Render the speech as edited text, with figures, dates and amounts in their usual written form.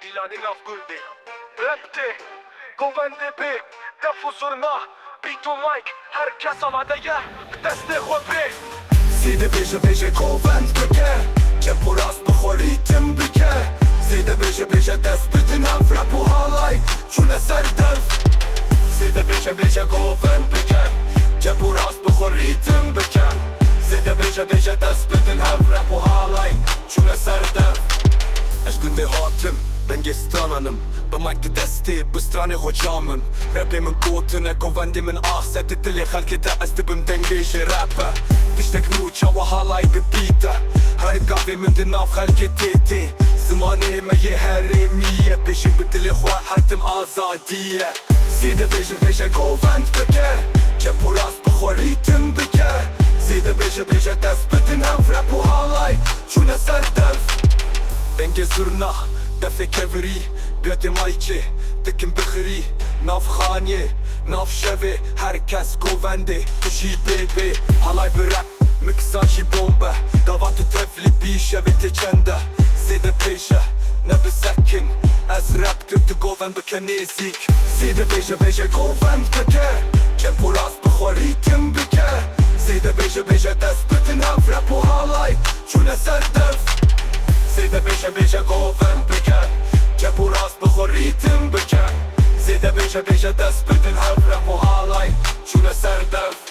دیلانی ناف گلدی رپتی گوونده بی دفوزورنا بیت و مایک هر کس آمده یه دست خود بی زیده بیشه گووند بکه که پر از بخوری تم بکه زیده بیشه دست بدین هم رپ و حالای چونه سر دف زیده بیشه گووند بکه که پر از بخوری تم بکه زیده بیشه دست بدین هم rap و halay çune serdem Aşkın dehatım ben gestananım Bımaktı desti bıstrane hocamın Rapimin kotuna govandimin ahseti dili halkede azdibim dengeşi rapper Diştek nuça ve halay bir bita Her kahvemin dinav halketeti Zımanime ye her emiye Peşin bir dili hua hatim azadiye Zide beşe govand beke Kepuras bıkhori tüm beke Zide beşe dest bedin hem rap و halay çune serdem Denge zurna دفه کبری بیاد مایچه دکن بخری ناف خانیه ناف شوه هر کس گوونده توشی بیبی halay bir rap مکساشی بومبه داوات تفلی بیشه و تچنده زیده پیشه نبی سکن از rap kötü گووند بکن نیزیک زیده بیشه گووند بکه که پر از بخوری تم بکه زیده بیشه دست بدین هم rap و halay çune serdef زیده بیشه گووند بکه که پر از بخوری تم بکه زیده بیشه دست بدین هم rap و halay çune serdef